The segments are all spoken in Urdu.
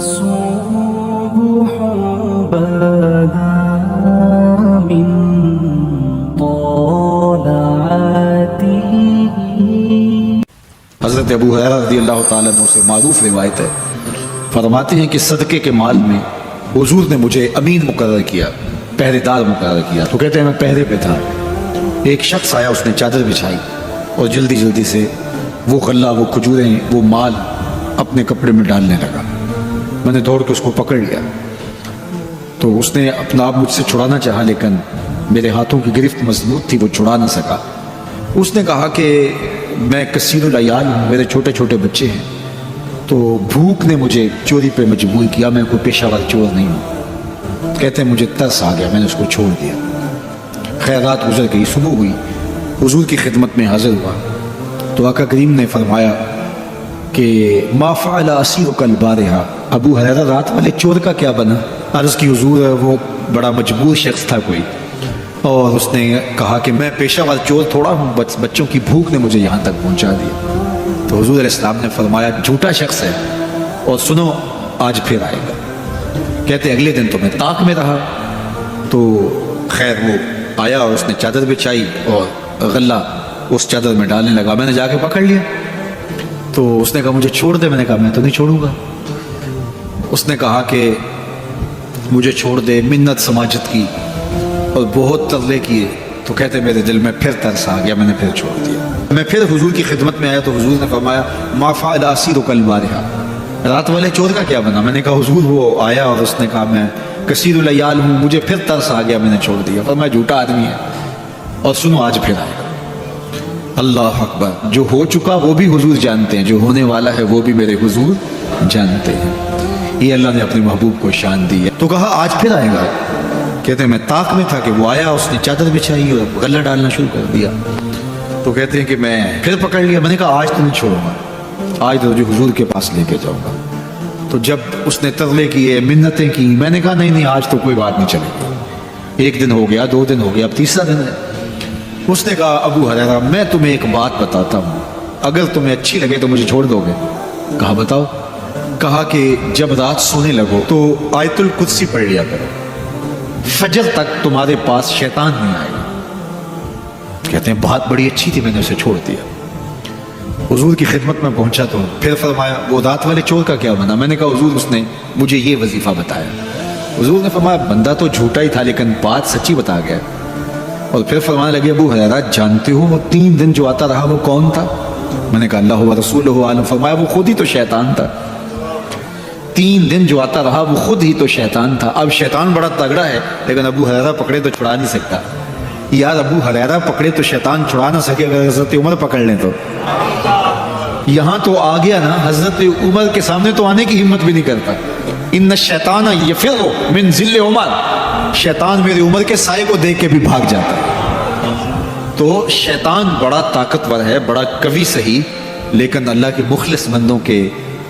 صبح بدا من طلعته. حضرت ابو ہریرہ رضی اللہ تعالیٰ عنہ سے معروف روایت ہے، فرماتے ہیں کہ صدقے کے مال میں حضور نے مجھے امین مقرر کیا، پہرے دار مقرر کیا. تو کہتے ہیں میں پہرے پہ تھا، ایک شخص آیا، اس نے چادر بچھائی اور جلدی جلدی سے وہ غلہ، وہ کھجوریں، وہ مال اپنے کپڑے میں ڈالنے لگا. میں نے دوڑ کے اس کو پکڑ لیا. تو اس نے اپنا آپ مجھ سے چھڑانا چاہا، لیکن میرے ہاتھوں کی گرفت مضبوط تھی، وہ چھڑا نہ سکا. اس نے کہا کہ میں کثیر العیال ہوں، میرے چھوٹے چھوٹے بچے ہیں، تو بھوک نے مجھے چوری پہ مجبور کیا، میں کوئی پیشہ ور چور نہیں ہوں. کہتے ہیں مجھے ترس آ گیا، میں نے اس کو چھوڑ دیا. خیر رات گزر گئی، صبح ہوئی، حضور کی خدمت میں حاضر ہوا تو آقا کریم نے فرمایا کہ ما فعل اسیرک البارحہ، ابو ہریرہ رات والے چور کا کیا بنا؟ عرض کی حضور وہ بڑا مجبور شخص تھا کوئی، اور اس نے کہا کہ میں پیشہ ور چور تھوڑا ہوں، بچوں کی بھوک نے مجھے یہاں تک پہنچا دیا. تو حضور علیہ السلام نے فرمایا جھوٹا شخص ہے، اور سنو آج پھر آئے گا. کہتے اگلے دن تو میں طاق میں رہا. تو خیر وہ آیا اور اس نے چادر بچھائی اور غلہ اس چادر میں ڈالنے لگا. میں نے جا کے پکڑ لیا. تو اس نے کہا مجھے چھوڑ دے. میں نے کہا میں تو نہیں چھوڑوں گا. اس نے کہا کہ مجھے چھوڑ دے، منت سماجت کی اور بہت ترلے کیے. تو کہتے میرے دل میں پھر ترس آ گیا، میں نے پھر چھوڑ دیا. میں پھر حضور کی خدمت میں آیا تو حضور نے فرمایا ما فعل اسیرک البارحہ، رات والے چور کا کیا بنا؟ میں نے کہا حضور وہ آیا اور اس نے کہا میں کثیر العیال ہوں، مجھے پھر ترس آ گیا، میں نے چھوڑ دیا. فرمایا جھوٹا آدمی ہے، اور سنو آج پھر آئے گا. اللہ اکبر. جو ہو چکا وہ بھی حضور جانتے ہیں، جو ہونے والا ہے وہ بھی میرے حضور جانتے ہیں. یہ اللہ نے اپنے محبوب کو شان دی ہے. تو کہا آج پھر آئے گا. کہتے ہیں میں طاق میں تھا کہ وہ آیا، اس نے چادر بچھائی اور غلہ ڈالنا شروع کر دیا. تو کہتے ہیں کہ میں پھر پکڑ لیا. میں نے کہا آج تو نہیں چھوڑوں گا، آج تو جو حضور کے پاس لے کے جاؤں گا. تو جب اس نے ترلے کیے، منتیں کی، میں نے کہا نہیں آج تو کوئی بات نہیں چلے گی. ایک دن ہو گیا، 2 دن ہو گیا، اب تیسرا دن ہے. اس نے کہا ابو ہریرہ میں تمہیں ایک بات بتاتا ہوں، اگر تمہیں اچھی لگے تو مجھے چھوڑ دو گے؟ کہا بتاؤ. کہا کہ جب رات سونے لگو تو آیت الکرسی پڑھ لیا کرو، فجر تک تمہارے پاس شیطان نہیں آئے گا. کہتے ہیں بات بڑی اچھی تھی، میں نے اسے چھوڑ دیا. حضور کی خدمت میں پہنچا تو پھر فرمایا وہ رات والے چور کا کیا بنا؟ میں نے کہا حضور اس نے مجھے یہ وظیفہ بتایا. حضور نے فرمایا بندہ تو جھوٹا ہی تھا لیکن بات سچی بتا گیا. اور پھر فرمانے لگے ابو ہریرہ جانتے ہو وہ 3 دن جو آتا رہا وہ کون تھا؟ میں نے کہا اللہ و رسولہ عالم. فرمایا وہ خود ہی تو شیطان تھا. 3 دن جو آتا رہا وہ خود ہی تو شیطان تھا. اب شیطان بڑا تگڑا ہے لیکن ابو ہریرہ پکڑے تو چھڑا نہیں سکتا. یار ابو ہریرہ پکڑے تو شیطان چھڑا نہ سکے، اگر حضرت عمر پکڑ لیں تو یہاں تو آ گیا نا. حضرت عمر کے سامنے تو آنے کی ہمت بھی نہیں کرتا. ان الشیطان یفر من ظل عمر، شیطان میری عمر کے سائے کو دیکھ کے بھی بھاگ جاتا ہے. تو شیطان بڑا طاقتور ہے، بڑا قوی صحیح، لیکن اللہ کے مخلص بندوں کے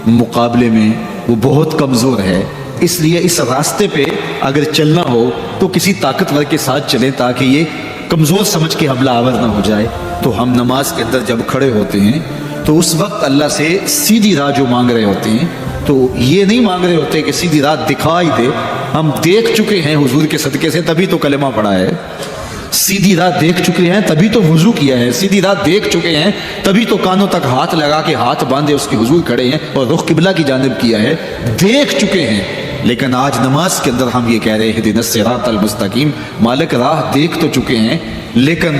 مقابلے میں وہ بہت کمزور ہے. اس لیے اس راستے پہ اگر چلنا ہو تو کسی طاقتور کے ساتھ چلیں تاکہ یہ کمزور سمجھ کے حملہ آور نہ ہو جائے. تو ہم نماز کے اندر جب کھڑے ہوتے ہیں تو اس وقت اللہ سے سیدھی راہ جو مانگ رہے ہوتے ہیں تو یہ نہیں مانگ رہے ہوتے کہ سیدھی راہ دکھائی دے. ہم دیکھ چکے ہیں حضور کے صدقے سے، تبھی تو کلمہ پڑھا ہے. سیدھی راہ دیکھ چکے ہیں تبھی تو وضو کیا ہے. سیدھی راہ دیکھ چکے ہیں تبھی تو کانوں تک ہاتھ لگا کے ہاتھ باندھے اس کے حضور کھڑے ہیں اور رخ قبلہ کی جانب کیا ہے. دیکھ چکے ہیں. لیکن آج نماز کے اندر ہم یہ کہہ رہے ہیں اہدنا الصراط المستقیم. مالک راہ دیکھ تو چکے ہیں لیکن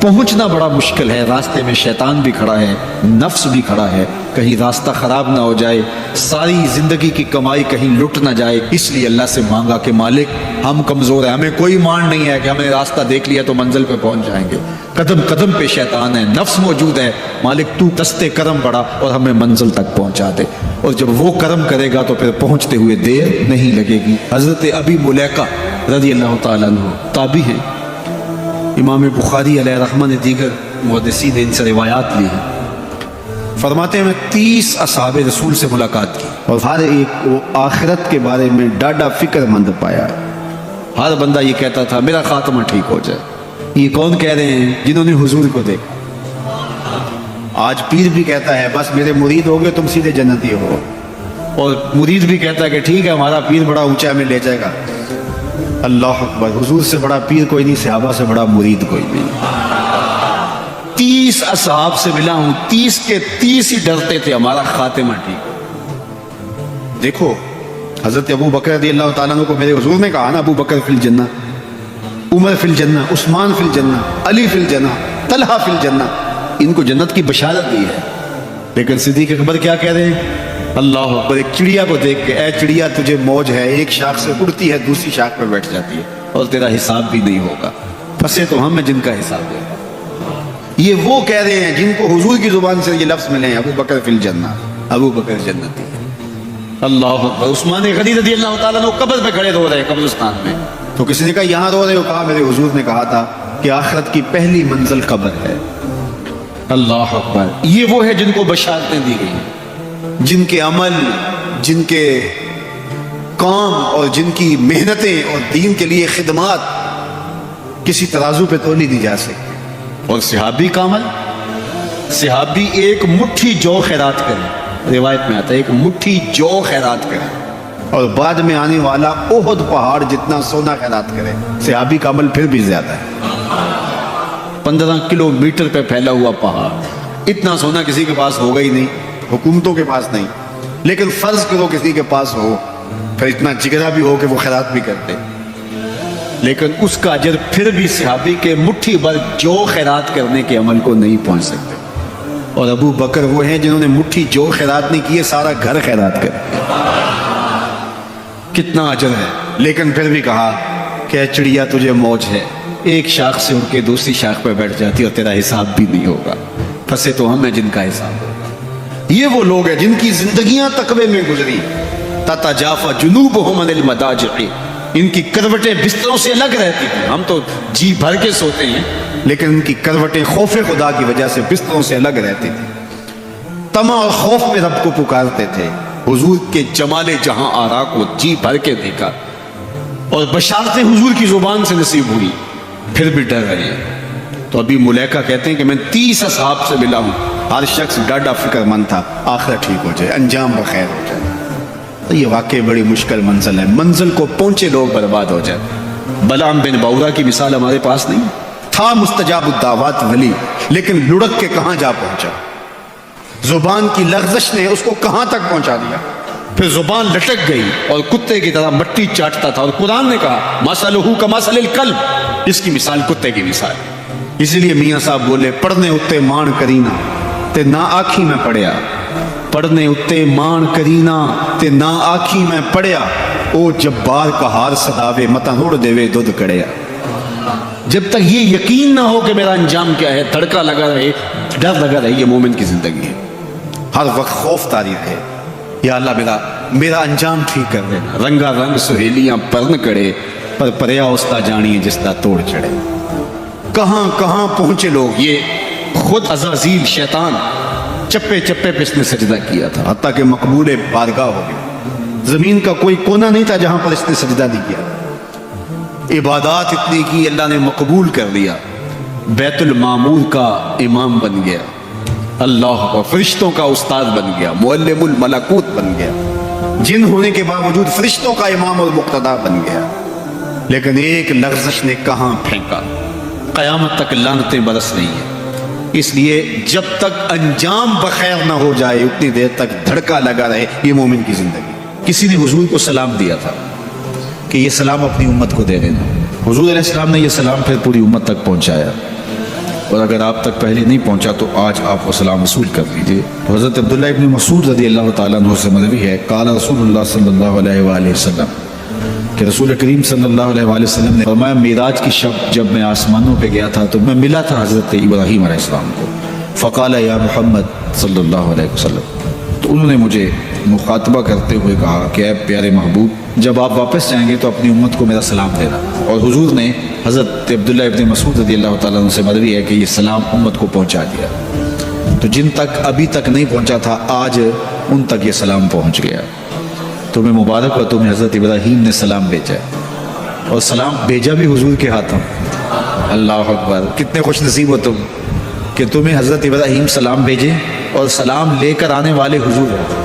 پہنچنا بڑا مشکل ہے. راستے میں شیطان بھی کھڑا ہے، نفس بھی کھڑا ہے، کہیں راستہ خراب نہ ہو جائے، ساری زندگی کی کمائی کہیں لٹ نہ جائے. اس لیے اللہ سے مانگا کہ مالک ہم کمزور ہیں، ہمیں کوئی مان نہیں ہے کہ ہمیں راستہ دیکھ لیا تو منزل پہ پہنچ جائیں گے. قدم قدم پہ شیطان ہے، نفس موجود ہے. مالک تو دستے کرم بڑھا اور ہمیں منزل تک پہنچا دے. اور جب وہ کرم کرے گا تو پھر پہنچتے ہوئے دیر نہیں لگے گی. حضرت ابی ملیکہ رضی اللہ تعالیٰ عنہ تابعی ہیں. امام بخاری علیہ رحمہ نے دیگر محدثین نے ان سے روایات لی ہیں. فرماتے ہیں میں 30 اصحاب رسول سے ملاقات کی اور ہر ایک کو آخرت کے بارے میں ڈاڈا فکر مند پایا. ہر بندہ یہ کہتا تھا میرا خاتمہ ٹھیک ہو جائے. یہ کون کہہ رہے ہیں؟ جنہوں نے حضور کو دیکھا. آج پیر بھی کہتا ہے بس میرے مرید ہو گئے تم سیدھے جنتی ہو. اور مرید بھی کہتا ہے کہ ٹھیک ہے ہمارا پیر بڑا اونچا میں لے جائے گا. اللہ اکبر, حضور سے بڑا پیر کوئی نہیں, صحابہ سے بڑا مرید کوئی نہیں. 30 اصحاب سے ملا ہوں, 30 کے 30 ہی ڈرتے تھے ہمارا خاتمہ ٹھیک. دیکھو حضرت ابو بکر رضی اللہ تعالیٰ عنہ کو میرے حضور نے کہا نا, ابو بکر فی الجنہ, عمر فی الجنہ, عثمان فی الجنہ, علی فی الجنہ, طلحہ فی الجنہ, ان کو جنت کی بشارت دی ہے. لیکن صدیق اکبر کیا کہہ رہے ہیں؟ اللہ اکبر, ایک چڑیا کو دیکھ کے, اے چڑیا تجھے موج ہے, ایک شاخ سے اڑتی ہے دوسری شاخ پہ بیٹھ جاتی ہے اور تیرا حساب بھی نہیں ہوگا, پھنسے تو ہم ہیں جن کا حساب ہے. یہ وہ کہہ رہے ہیں جن کو حضور کی زبان سے یہ لفظ ملے ہیں, ابو بکر فی الجنہ, ابو بکر جنتی. اللہ اکبر. عثمان غنی رضی اللہ تعالیٰ عنہ قبر پہ کھڑے رو رہے ہیں قبرستان میں, تو کسی نے کہا یہاں رو رہے ہو؟ کہا میرے حضور نے کہا تھا کہ آخرت کی پہلی منزل قبر ہے. اللہ اکبر. یہ وہ ہے جن کو بشارتیں دی گئی, جن کے عمل, جن کے کام اور جن کی محنتیں اور دین کے لیے خدمات کسی ترازو پہ تولی نہیں جا سکتی. اور صحابی کا عمل, صحابی ایک مٹھی جو خیرات کرے, روایت میں آتا ہے ایک مٹھی جو خیرات کرے, اور بعد میں آنے والا احد پہاڑ جتنا سونا خیرات کرے. صحابی کا عمل پھر بھی زیادہ ہے. 15 کلومیٹر پہ پھیلا ہوا پہاڑ, اتنا سونا کسی کے پاس ہوگا ہی نہیں, حکومتوں کے پاس نہیں. لیکن فرض کرو کسی کے پاس ہو, پھر اتنا جگرا بھی ہو کہ وہ خیرات بھی کرتے, لیکن اس کا اجر پھر بھی صحابی کے مٹھی بھر جو خیرات کرنے کے عمل کو نہیں پہنچ سکتے. اور ابو بکر وہ ہیں جنہوں نے مٹھی جو خیرات نہیں کیے, سارا گھر خیرات کر, کتنا اجر ہے. لیکن پھر بھی کہا کہ اے چڑیا تجھے موج ہے, ایک شاخ سے اڑ کے دوسری شاخ پہ بیٹھ جاتی اور تیرا حساب بھی نہیں ہوگا, پھنسے تو ہم ہیں جن کا حساب ہوگا. یہ وہ لوگ ہیں جن کی زندگیاں تقوی میں گزری. تتجافا جنوبہم عن المضاجع, ان کی کروٹیں بستروں سے الگ رہتی ہیں. ہم تو جی بھر کے سوتے ہیں, لیکن ان کی کروٹیں خوف خدا کی وجہ سے بستروں سے الگ رہتی تھی. طمع اور خوف میں رب کو پکارتے تھے. حضور کے جمال جہاں آرا کو جی بھر کے دیکھا, اور بشارتیں حضور کی زبان سے نصیب ہوئی, پھر بھی ڈر رہے ہیں. تو ابھی ملیکہ کہتے ہیں کہ میں 30 اصحاب سے ملا ہوں, ہر شخص ڈاڈا فکر مند تھا آخرت ٹھیک ہو جائے, انجام بخیر ہو جائے. تو یہ واقعی بڑی مشکل منزل ہے, منزل کو پہنچے لوگ برباد ہو جائے. بلعام بن باورا کی مثال ہمارے پاس نہیں تھا, مستجاب الدعوات ولی, لیکن لڑک کے کہاں جا پہنچا. زبان کی لغزش نے اس کو کہاں تک پہنچا دیا. پھر زبان لٹک گئی اور کتے کی طرح مٹی چاٹتا تھا, اور قرآن نے کہا مثلہ کمثل الکلب, اس کی مثال کتے کی مثال. اسی لیے میاں صاحب بولے پڑھنے اتے مان کرینا تے نہ آنکھی میں پڑھیا, پڑھنے اتے مان کرینا تے نہ آنکھی میں پڑھیا, او جبار کا ہار صداوے متا روڑ دیوے دودھ کڑیا. جب تک یہ یقین نہ ہو کہ میرا انجام کیا ہے, تڑکا لگا رہے, ڈر لگا رہے, یہ مومن کی زندگی ہے. ہر وقت خوف طاری رہے, یا اللہ میرا انجام ٹھیک کر دینا. رنگا رنگ سہیلیاں پرن کڑے, پر پریا استا جانی جس دا توڑ چڑھے. کہاں کہاں پہنچے لوگ. یہ خود عزازیل شیطان چپے چپے پہ اس نے سجدہ کیا تھا, حتیٰ کہ مقبول بارگاہ ہو گیا. زمین کا کوئی کونا نہیں تھا جہاں پر اس نے سجدہ نہیں کیا. عبادات اتنی کی, اللہ نے مقبول کر لیا, بیت المعمور کا امام بن گیا, اللہ کا فرشتوں کا استاد بن گیا, معلم الملکوت بن گیا, جن ہونے کے باوجود فرشتوں کا امام اور مقتدا بن گیا. لیکن ایک لغزش نے کہاں پھینکا, قیامت تک لعنتیں برس رہی ہیں. اس لیے جب تک انجام بخیر نہ ہو جائے اتنی دیر تک دھڑکا لگا رہے, یہ مومن کی زندگی. کسی نے حضور کو سلام دیا تھا کہ یہ سلام اپنی امت کو دے دینا. حضور علیہ السلام نے یہ سلام پھر پوری امت تک پہنچایا, اور اگر آپ تک پہلے نہیں پہنچا تو آج آپ کو سلام وصول کر لیجیے. حضرت عبداللہ ابن مسعود رضی اللہ تعالیٰ عنہ سے مروی ہے, قال رسول اللہ صلی اللہ علیہ وآلہ وسلم, کہ رسول کریم صلی اللہ علیہ وآلہ وسلم نے فرمایا معراج کی شب جب میں آسمانوں پہ گیا تھا تو میں ملا تھا حضرت ابراہیم علیہ السلام کو. فقال یا محمد صلی اللہ علیہ وسلم, تو انہوں نے مجھے مخاطبہ کرتے ہوئے کہا کہ اے پیارے محبوب, جب آپ واپس جائیں گے تو اپنی امت کو میرا سلام دینا. اور حضور نے حضرت عبداللہ ابن مسعود رضی اللہ تعالیٰ عنہ سے مروی ہے کہ یہ سلام امت کو پہنچا دیا. تو جن تک ابھی تک نہیں پہنچا تھا آج ان تک یہ سلام پہنچ گیا. تمہیں مبارک ہو, تمہیں حضرت ابراہیم نے سلام بھیجا ہے, اور سلام بھیجا بھی حضور کے ہاتھوں. اللہ اکبر, کتنے خوش نصیب ہو تم کہ تمہیں حضرت ابراہیم سلام بھیجے اور سلام لے کر آنے والے حضور ہیں.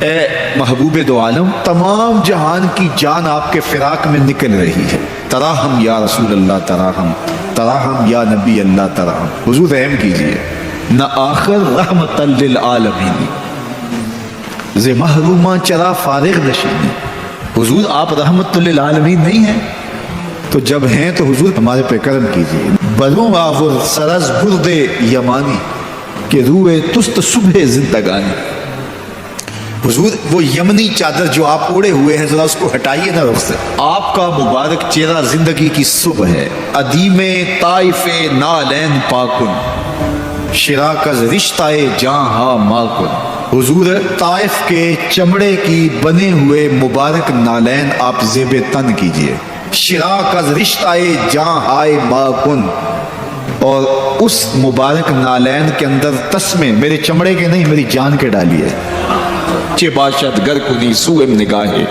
اے محبوب دو عالم، تمام جہان کی جان آپ کے فراق میں نکل رہی ہے، تراہم یا رسول اللہ تراہم، تراہم یا نبی اللہ تراہم۔ حضور رحم کیجئے، نہ آخر رحمت للعالمین، ز محروماں چرا فارغ نشینی۔ حضور آپ رحمت للعالمین نہیں ہیں، تو جب ہیں تو حضور ہمارے پہ کرم کیجئے۔ بروں آور سرز برد یمانی، کہ روئے تست صبح زندگانی۔ حضور وہ یمنی چادر جو آپ اوڑے ہوئے ہیں ذرا اس کو ہٹائیے نا رخ سے، آپ کا مبارک چہرہ زندگی کی صبح ہے۔ ادیم طائف نالین پاکن، شراکز رشتہ جہاں ماکن۔ حضور طائف کے چمڑے کی بنے ہوئے مبارک نالین آپ زیب تن کیجئے۔ شراکز رشتہ جہاں ماکن، اور اس مبارک نالین کے اندر تسمے میرے چمڑے کے نہیں میری جان کے ڈالیے۔ چے باشد گر کنی سوئم نگاہے،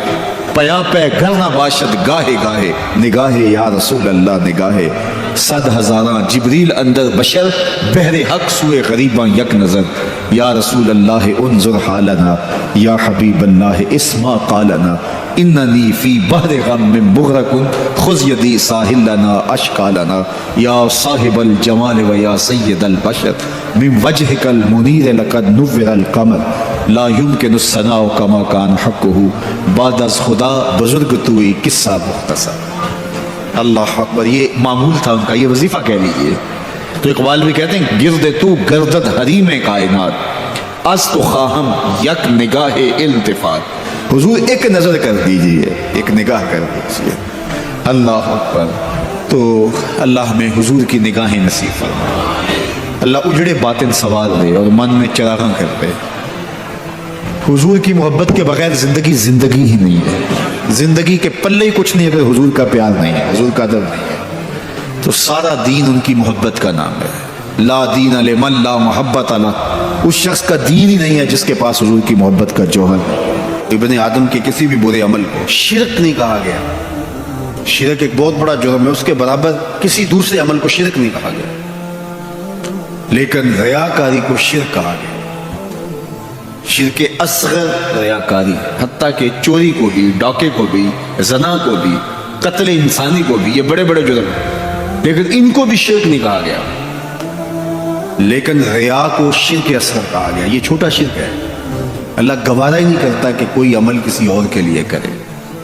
پیا پہ گر نہ باشد گاہے گاہے، نگاہے یا رسول اللہ نگاہے صد ہزاراں جبریل اندر بشر، بہر حق سوئے غریباں یک نظر۔ یا رسول اللہ انظر حالنا، یا حبیب اللہ اسما قالنا، اننی فی بحر غم من مغرق خذ یدی ساحل لنا اشکا لنا۔ یا صاحب الجمال و یا سید البشر، من وجهک المنیر لقد نور القمر، لا یمکن الثناء کما کان حقہ، بعد از خدا بزرگ توئی قصہ مختصر۔ اللہ اکبر، یہ معمول تھا ان کا، یہ وظیفہ کہہ لیجئے۔ تو اقبال بھی کہتے ہیں گرد تو گردد حریم کائنات، از تو خواہم یک نگاہ التفات۔ حضور ایک نظر کر دیجئے، ایک نگاہ کر دیجئے۔ اللہ اکبر۔ تو اللہ میں حضور کی نگاہیں نصیب فرمائے، اللہ اجڑے باطن سوار دے اور من میں چراغاں کر دے۔ حضور کی محبت کے بغیر زندگی زندگی ہی نہیں ہے، زندگی کے پلے ہی کچھ نہیں اگر حضور کا پیار نہیں ہے، حضور کا ادب نہیں ہے۔ تو سارا دین ان کی محبت کا نام ہے۔ لا دین لمن لا محبت له، اس شخص کا دین ہی نہیں ہے جس کے پاس حضور کی محبت کا جوہر ہے۔ ابن آدم کے کسی بھی برے عمل کو شرک نہیں کہا گیا، شرک ایک بہت بڑا جرم ہے، اس کے برابر کسی دوسرے عمل کو شرک نہیں کہا گیا، لیکن ریاکاری کو شرک کہا گیا۔ شرک اصغر ریاکاری، حتیٰ کہ چوری کو بھی، ڈاکے کو بھی، زنا کو بھی، قتل انسانی کو بھی، یہ بڑے بڑے جرم ہیں، لیکن ان کو بھی شرک نہیں کہا گیا۔ لیکن ریا کو شرک اصغر کہا گیا، یہ چھوٹا شرک ہے، اللہ گوارا ہی نہیں کرتا کہ کوئی عمل کسی اور کے لیے کرے۔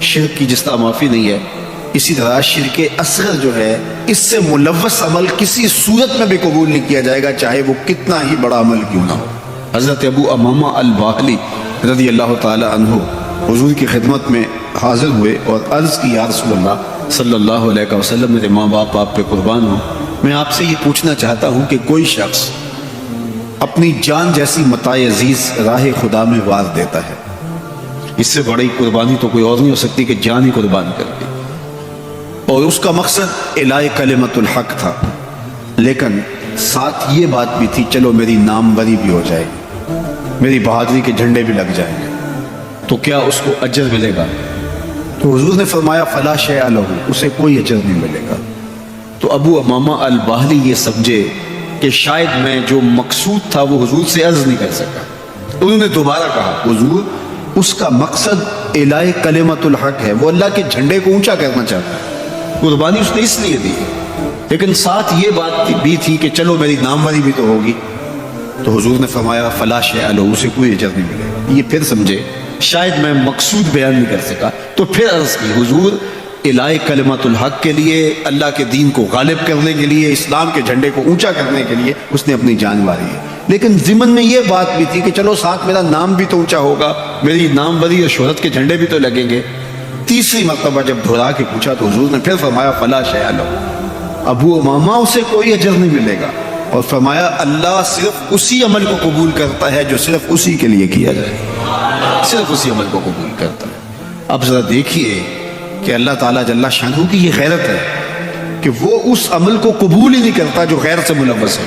شرک کی جس طرح معافی نہیں ہے، اسی طرح شرک اصغر جو ہے، اس سے ملوث عمل کسی صورت میں بھی قبول نہیں کیا جائے گا، چاہے وہ کتنا ہی بڑا عمل کیوں نہ ہو۔ حضرت ابو امامہ الباہلی رضی اللہ تعالی عنہ حضور کی خدمت میں حاضر ہوئے اور عرض کی، یا رسول اللہ صلی اللہ علیہ وسلم، میرے ماں باپ آپ پہ قربان ہوں، میں آپ سے یہ پوچھنا چاہتا ہوں کہ کوئی شخص اپنی جان جیسی متاع عزیز راہ خدا میں وار دیتا ہے، اس سے بڑی قربانی تو کوئی اور نہیں ہو سکتی کہ جان ہی قربان کر دی، اور اس کا مقصد اعلاء کلمت الحق تھا، لیکن ساتھ یہ بات بھی تھی چلو میری ناموری بھی ہو جائے گی، میری بہادری کے جھنڈے بھی لگ جائیں گے، تو کیا اس کو اجر ملے گا؟ تو حضور نے فرمایا فلا شیء لہ، اسے کوئی اجر نہیں ملے گا۔ تو ابو امامہ الباہلی یہ سمجھے کہ شاید میں جو مقصود تھا وہ حضور سے عرض نہیں کر سکا، انہوں نے دوبارہ کہا حضور اس کا مقصد اعلاء کلمت الحق ہے، وہ اللہ کے جھنڈے کو اونچا کرنا چاہتا ہے، قربانی اس نے اس لیے دی، لیکن ساتھ یہ بات بھی تھی کہ چلو میری ناموری بھی تو ہوگی۔ تو حضور نے فرمایا فلا شیء لہ، اسے کوئی اجر نہیں ملے گا۔ یہ پھر سمجھے شاید میں مقصود بیان نہیں کر سکا، تو پھر عرض کی حضور اعلاء کلمت الحق کے لیے، اللہ کے دین کو غالب کرنے کے لیے، اسلام کے جھنڈے کو اونچا کرنے کے لیے اس نے اپنی جان ماری ہے، لیکن ضمن میں یہ بات بھی تھی کہ چلو ساتھ میرا نام بھی تو اونچا ہوگا، میری ناموری اور شہرت کے جھنڈے بھی تو لگیں گے۔ تیسری مرتبہ جب دہرا کے پوچھا تو حضور نے پھر فرمایا فلا شیء لہ، ابو امامہ اسے کوئی اجر نہیں ملے گا، اور فرمایا اللہ صرف اسی عمل کو قبول کرتا ہے جو صرف اسی کے لیے کیا جائے، صرف اسی عمل کو قبول کرتا ہے۔ اب ذرا دیکھیے کہ اللہ تعالیٰ جل شانہ کی یہ غیرت ہے کہ وہ اس عمل کو قبول ہی نہیں کرتا جو غیر سے ملوث ہے،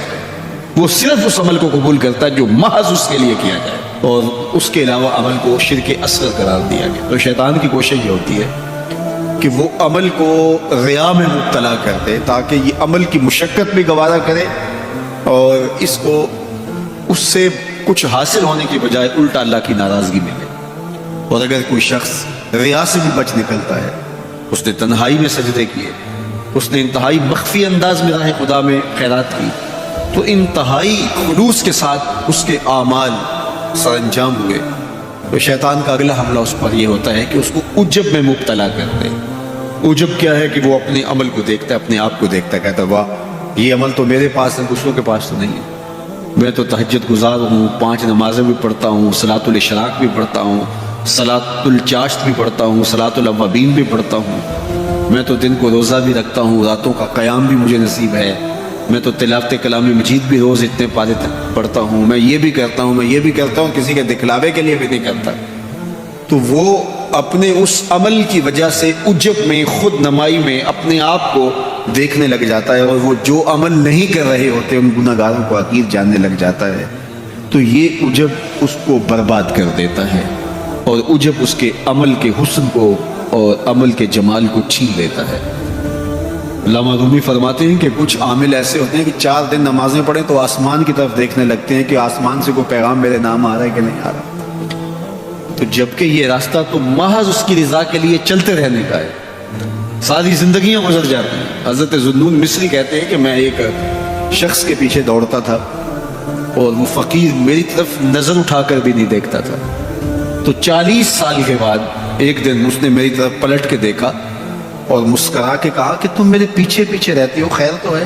وہ صرف اس عمل کو قبول کرتا ہے جو محض اس کے لیے کیا جائے، اور اس کے علاوہ عمل کو شرک اصغر قرار دیا گیا۔ تو شیطان کی کوشش یہ ہوتی ہے کہ وہ عمل کو ریا میں مبتلا کر دے تاکہ یہ عمل کی مشقت بھی گوارا کرے، اور اس کو اس سے کچھ حاصل ہونے کی بجائے الٹا اللہ کی ناراضگی ملے۔ اور اگر کوئی شخص ریا سے بھی بچ نکلتا ہے، اس نے تنہائی میں سجدے کیے، اس نے انتہائی مخفی انداز میں راہ خدا میں خیرات کی، تو انتہائی خلوص کے ساتھ اس کے اعمال سر انجام ہوئے، تو شیطان کا اگلا حملہ اس پر یہ ہوتا ہے کہ اس کو عجب میں مبتلا کر دے۔ عجب کیا ہے کہ وہ اپنے عمل کو دیکھتا ہے، اپنے آپ کو دیکھتا ہے، کہتا ہے واہ یہ عمل تو میرے پاس ہے، دوسروں کے پاس تو نہیں ہے، میں تو تہجد گزار ہوں، 5 نمازیں بھی پڑھتا ہوں، صلاۃ الاشراق بھی پڑھتا ہوں، صلاۃ الچاشت بھی پڑھتا ہوں، صلاۃ الاوابین بھی پڑھتا ہوں، میں تو دن کو روزہ بھی رکھتا ہوں، راتوں کا قیام بھی مجھے نصیب ہے، میں تو تلاوت کلام مجید بھی روز اتنے پارے تک پڑھتا ہوں، میں یہ بھی کرتا ہوں، میں یہ بھی کرتا ہوں، کسی کے دکھلاوے کے لیے بھی نہیں کرتا۔ تو وہ اپنے اس عمل کی وجہ سے عجب میں، خود نمائی میں اپنے آپ کو دیکھنے لگ جاتا ہے، اور وہ جو عمل نہیں کر رہے ہوتے ان گناہ گاروں کو حقیر جاننے لگ جاتا ہے۔ تو یہ عجب اس کو برباد کر دیتا ہے، اور عجب اس کے عمل کے حسن کو اور عمل کے جمال کو چھین لیتا ہے۔ علامہ رومی فرماتے ہیں کہ کچھ عامل ایسے ہوتے ہیں کہ 4 دن نمازیں پڑھیں تو آسمان کی طرف دیکھنے لگتے ہیں کہ آسمان سے کوئی پیغام میرے نام آ رہا ہے کہ نہیں آ رہا، تو جبکہ یہ راستہ تو محض اس کی رضا کے لیے چلتے رہنے کا ہے، ساری زندگیاں گزر جاتی ہیں۔ حضرت ذوالنون مصری کہتے ہیں کہ میں ایک شخص کے پیچھے دوڑتا تھا اور وہ فقیر میری طرف نظر اٹھا کر بھی نہیں دیکھتا تھا، تو 40 سال کے بعد ایک دن اس نے میری طرف پلٹ کے دیکھا اور مسکرا کے کہا کہ تم میرے پیچھے پیچھے رہتی ہو، خیر تو ہے؟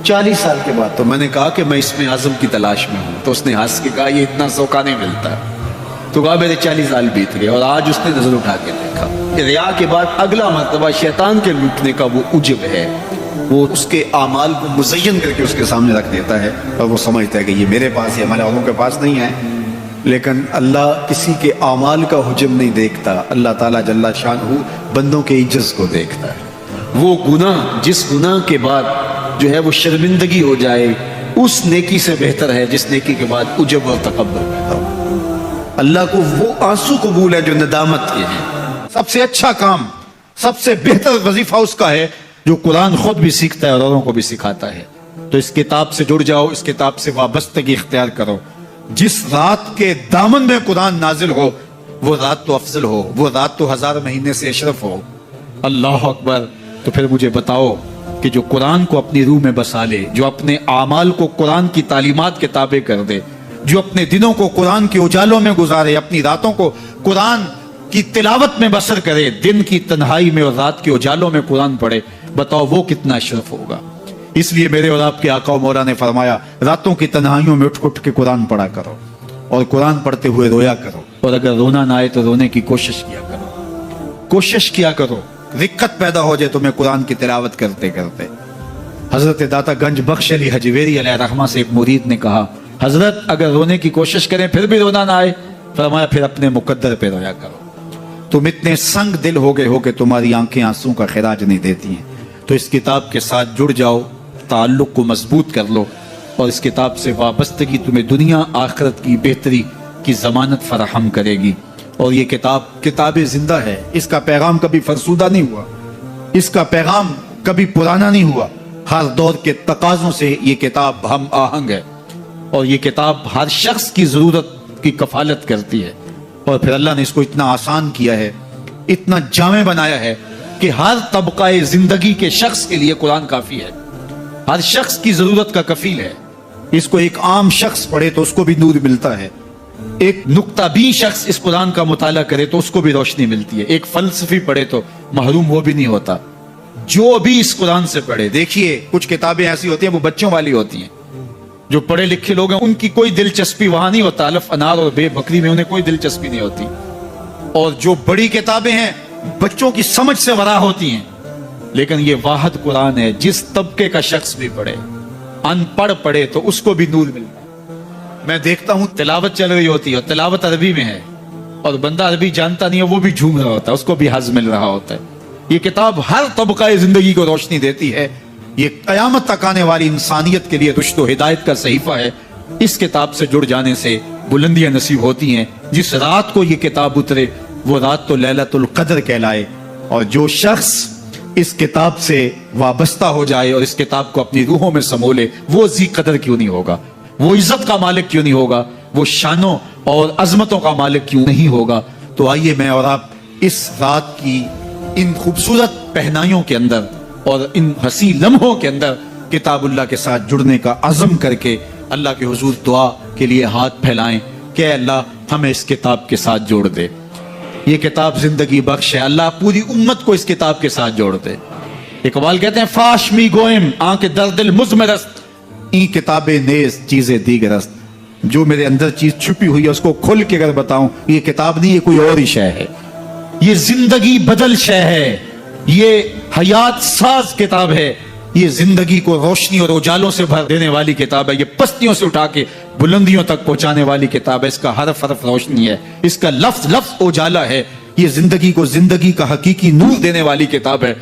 40 سال کے بعد۔ تو میں نے کہا کہ میں اس میں اعظم کی تلاش میں ہوں، تو اس نے ہنس کے کہا یہ اتنا سوکھا نہیں ملتا، تو کہا میرے 40 سال بیت گئے، اور آج اس نے نظر اٹھا کے دیکھا۔ ریا کے بعد اگلا مرتبہ شیطان کے لوٹنے کا وہ عجب ہے، وہ اس کے اعمال کو مزین کر کے اس کے سامنے رکھ دیتا ہے، اور وہ سمجھتا ہے کہ یہ میرے پاس ہے، ہمارے اوروں کے پاس نہیں ہے۔ لیکن اللہ کسی کے اعمال کا حجم نہیں دیکھتا، اللہ تعالیٰ جل شانہ بندوں کے عجز کو دیکھتا ہے۔ وہ گناہ جس گناہ کے بعد جو ہے وہ شرمندگی ہو جائے، اس نیکی سے بہتر ہے جس نیکی کے بعد عجب اور تکبر پیدا ہو۔ اللہ کو وہ آنسو قبول ہے جو ندامت کے ہیں۔ سب سے اچھا کام، سب سے بہتر وظیفہ اس کا ہے جو قرآن خود بھی سیکھتا ہے اور اوروں کو بھی سکھاتا ہے۔ تو اس کتاب سے جڑ جاؤ، اس کتاب سے وابستگی اختیار کرو۔ جس رات کے دامن میں قرآن نازل ہو وہ رات تو افضل ہو، وہ رات تو 1000 مہینے سے اشرف ہو۔ اللہ اکبر۔ تو پھر مجھے بتاؤ کہ جو قرآن کو اپنی روح میں بسا لے، جو اپنے اعمال کو قرآن کی تعلیمات کے تابع کر دے، جو اپنے دنوں کو قرآن کے اجالوں میں گزارے، اپنی راتوں کو قرآن کی تلاوت میں بسر کرے، دن کی تنہائی میں اور رات کے اجالوں میں قرآن پڑھے، بتاؤ وہ کتنا اشرف ہوگا۔ اس لیے میرے اور آپ کے آقا و مولا نے فرمایا راتوں کی تنہائیوں میں اٹھ کے قرآن پڑھا کرو، اور قرآن پڑھتے ہوئے رویا کرو، اور اگر رونا نہ آئے تو رونے کی کوشش کیا کرو، کوشش کیا کرو۔ دقت پیدا ہو جائے تمہیں قرآن کی تلاوت کرتے کرتے۔ حضرت داتا گنج بخش علی حجویری علیہ رحمہ سے ایک مرید نے کہا حضرت اگر رونے کی کوشش کریں پھر بھی رونا نہ آئے، فرمایا پھر اپنے مقدر پہ رویا کرو، تم اتنے سنگ دل ہو گئے ہو کہ تمہاری آنکھیں آنسوں کا خراج نہیں دیتی ہیں۔ تو اس کتاب کے ساتھ جڑ جاؤ، تعلق کو مضبوط کر لو، اور اس کتاب سے وابستگی تمہیں دنیا آخرت کی بہتری کی ضمانت فراہم کرے گی۔ اور یہ کتاب زندہ ہے، اس کا پیغام کبھی فرسودہ نہیں ہوا، اس کا پیغام کبھی پرانا نہیں ہوا، ہر دور کے تقاضوں سے یہ کتاب ہم آہنگ ہے، اور یہ کتاب ہر شخص کی ضرورت کی کفالت کرتی ہے۔ اور پھر اللہ نے اس کو اتنا آسان کیا ہے، اتنا جامع بنایا ہے کہ ہر طبقہ زندگی کے شخص کے لیے قرآن کافی ہے، ہر شخص کی ضرورت کا کفیل ہے۔ اس کو ایک عام شخص پڑھے تو اس کو بھی نور ملتا ہے، ایک نکتہ بھی شخص اس قرآن کا مطالعہ کرے تو اس کو بھی روشنی ملتی ہے، ایک فلسفی پڑھے تو محروم وہ بھی نہیں ہوتا۔ جو بھی اس قرآن سے پڑھے، دیکھیے کچھ کتابیں ایسی ہوتی ہیں وہ بچوں والی ہوتی ہیں، جو پڑھے لکھے لوگ ہیں ان کی کوئی دلچسپی وہاں نہیں ہوتا، الف انار اور بے بکری میں انہیں کوئی دلچسپی نہیں ہوتی، اور جو بڑی کتابیں ہیں بچوں کی سمجھ سے ورا ہوتی ہیں، لیکن یہ واحد قرآن ہے، جس طبقے کا شخص بھی پڑھے، ان پڑھ پڑھے تو اس کو بھی نور ملتا ہے۔ میں دیکھتا ہوں تلاوت چل رہی ہوتی ہے اور تلاوت عربی میں ہے، اور بندہ عربی جانتا نہیں ہے وہ بھی جھوم رہا ہوتا ہے، اس کو بھی حظ مل رہا ہوتا ہے۔ یہ کتاب ہر طبقہ زندگی کو روشنی دیتی ہے، یہ قیامت تک آنے والی انسانیت کے لیے رشد و ہدایت کا صحیفہ ہے۔ اس کتاب سے جڑ جانے سے بلندیاں نصیب ہوتی ہیں۔ جس رات کو یہ کتاب اترے وہ رات تو لیلۃ القدر کہلائے، اور جو شخص اس کتاب سے وابستہ ہو جائے اور اس کتاب کو اپنی روحوں میں سمولے وہ ذی قدر کیوں نہیں ہوگا، وہ عزت کا مالک کیوں نہیں ہوگا، وہ شانوں اور عظمتوں کا مالک کیوں نہیں ہوگا۔ تو آئیے میں اور آپ اس رات کی ان خوبصورت پہنائیوں کے اندر اور ان حسین لمحوں کے اندر کتاب اللہ کے ساتھ جڑنے کا عزم کر کے اللہ کے حضور دعا کے لیے ہاتھ پھیلائیں کہ اے اللہ ہمیں اس کتاب کے ساتھ جوڑ دے. یہ کتاب زندگی بخش ہے. اللہ پوری امت کو اس کتاب کے ساتھ جوڑ دے. اقبال کہتے ہیں فاش می گوئم آنکھ درد مزمرست این کتاب نیز چیزیں دیگرست. جو میرے اندر چیز چھپی ہوئی ہے اس کو کھل کے اگر بتاؤں یہ کتاب نہیں، یہ کوئی اور ہی شے ہے. یہ زندگی بدل شے ہے، یہ حیات ساز کتاب ہے، یہ زندگی کو روشنی اور اجالوں سے بھر دینے والی کتاب ہے، یہ پستیوں سے اٹھا کے بلندیوں تک پہنچانے والی کتاب ہے. اس کا حرف حرف روشنی ہے، اس کا لفظ لفظ اجالا ہے. یہ زندگی کو زندگی کا حقیقی نور دینے والی کتاب ہے.